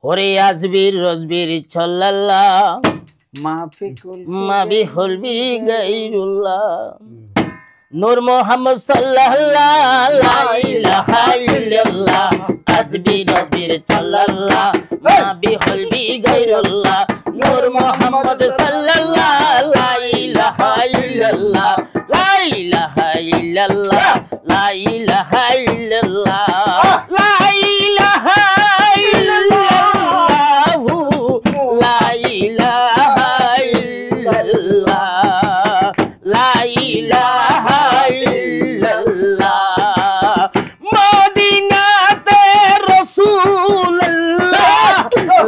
ওরে আজবির রজবির ছল্লাল্লাহ মাবি হলবি গাইরুল্লাহ নূর মোহাম্মদ সাল্লাল্লাহ লা ইলাহা ইল্লাল্লাহ আজবি রজবির ছল্লাল্লাহ মাবি হলবি গাইরুল্লাহ নূর মোহাম্মদ সাল্লাল্লাহ লা ইলাহা ইল্লাল্লাহ লা ইলাহা ইল্লাল্লাহ লা ইলাহা ইল্লাল্লাহ লা ইলাহা ইল্লাল্লাহ লা ইলাহা ইল্লাল্লাহ লা ইলাহা ইল্লাল্লাহ মদিনাতে রাসূলুল্লাহ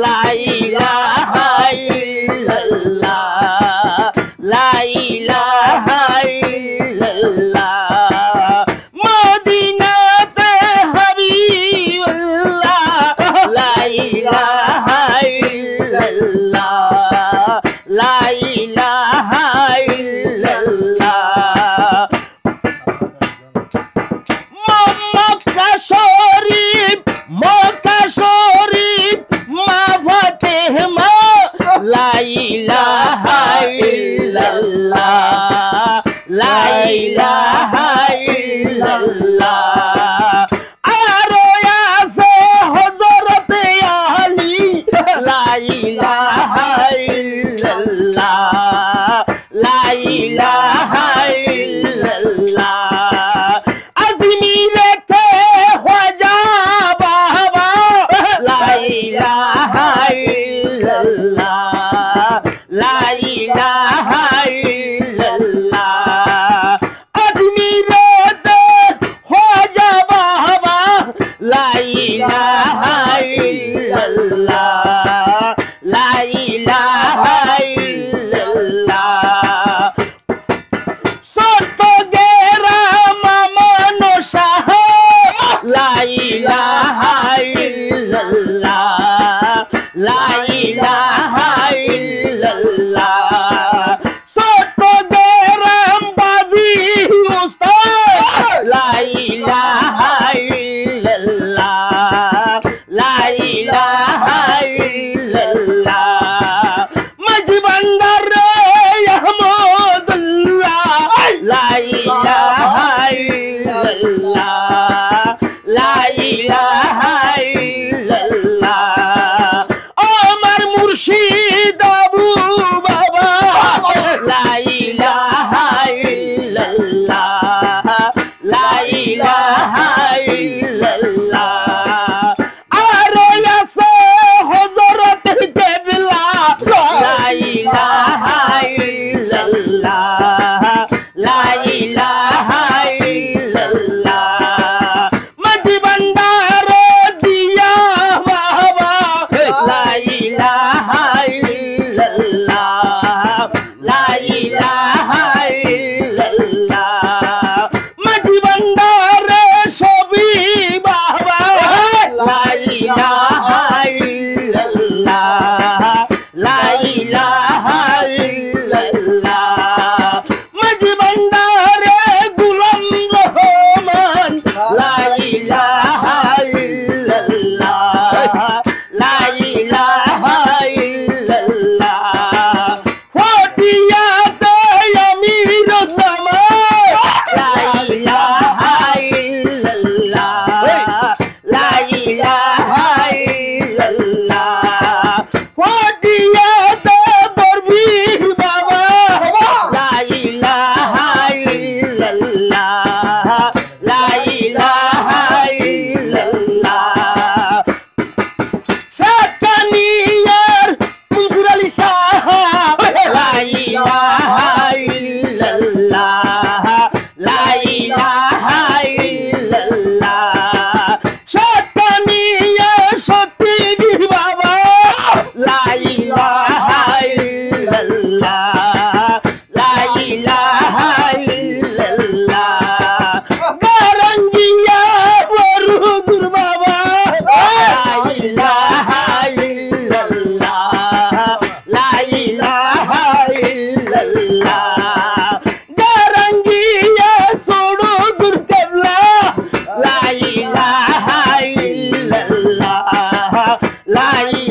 লা ইলাহা ইল্লাল্লাহ লা ইলাহা ইল্লাল্লাহ মদিনাতে হাবিবুল্লাহ লা ইলাহা ইল্লাল্লাহ লা ইলাহা ইল্লাল্লাহ মক্কা শরীফ মা ফাতেহ মা লা ইলাহা ইল্লাল্লাহ লা ইলাহা ইল্লাল্লাহ আরো আছে হযরত আলী লা ইলাহা ইল্লাল্লাহ লা ইলাহা ইল্লাল্লাহ আজমিরেতে খাজা বাবা লা ইলাহা ইল্লাল্লাহ লা ইলাহা ইল্লাল্লাহ আজমিরেতে খাজা বাবা লা ইলাহা ইল্লাল্লাহ লা ইলাহা ইল্লাল্লাহ সত্যগেরাম মনসাহ লা ইলাহা ইল্লাল্লাহ লা ইলাহা ইল্লাল্লাহ সত্যগেরাম বাজি উস্তাদ লা ইলাহা ইল্লাল্লাহ লা ইলাহা ইল্লাল্লাহ মজবন্দর আহমদুল্লাহ লা ইলাহা ইল্লাল্লাহ লা ইলাহা ইল্লাল্লাহ ও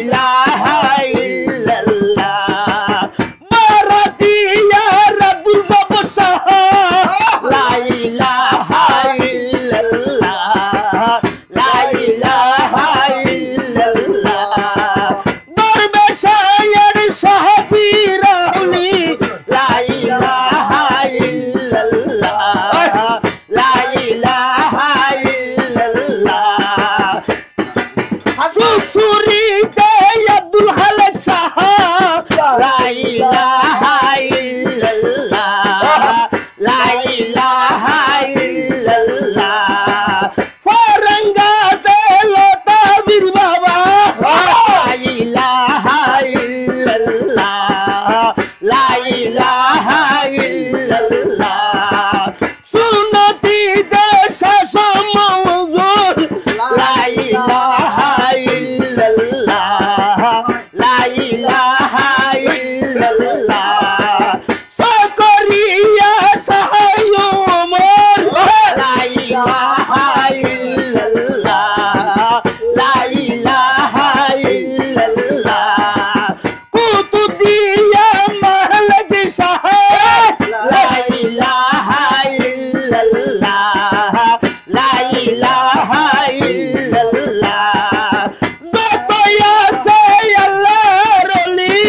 ইলাহা ইল্লাল্লাহ বারাতিয়া রাদু জব শাহ লা ইলাহা ইল্লাল্লাহ লা ইলাহা ইল্লাল্লাহ দরবেশায়ের সাহাবীরাউলি লা ইলাহা ইল্লাল্লাহ লা ইলাহা ইল্লাল্লাহ সুরসুরিতে আব্দুল খালেক শাহ লা ইলাহা ইল্লাল্লাহ লা ইলাহা ইল্লাল্লাহ ফারাঙ্গাতে লতাবীর বাবা লা ইলাহা ইল্লাল্লাহ লা ইলাহা ইল্লাল্লাহ সুন্নতিতে শাসন মওজুদ লা ইলাহা ইল্লাল্লাহ লা ইলাহা ইল্লাল্লাহ সাকরিয়া সাহায় ওমর লা ইলাহা ইল্লাল্লাহ লা ইলাহা ইল্লাল্লাহ কুতুবিয়া মাহলাক শাহ লা ইলাহা ইল্লাল্লাহ লা ইলাহা ইল্লাল্লাহ যতয়া সে আল্লাহর ওলি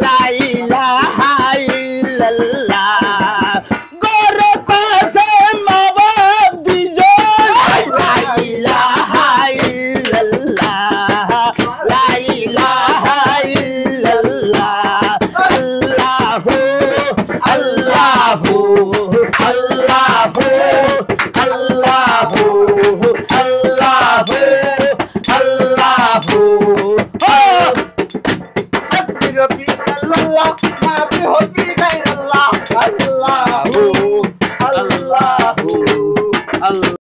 লা ইলাহা ইল্লাল্লাহ গরে পাশে মাবাব দুজন লা ইলাহা ইল্লাল্লাহ লা ইলাহা ইল্লাল্লাহ আল্লাহু আল্লাহু আল্লাহু আল্লাহু আল্লাহু আল্লাহু حسبي ربي الله ما في حبي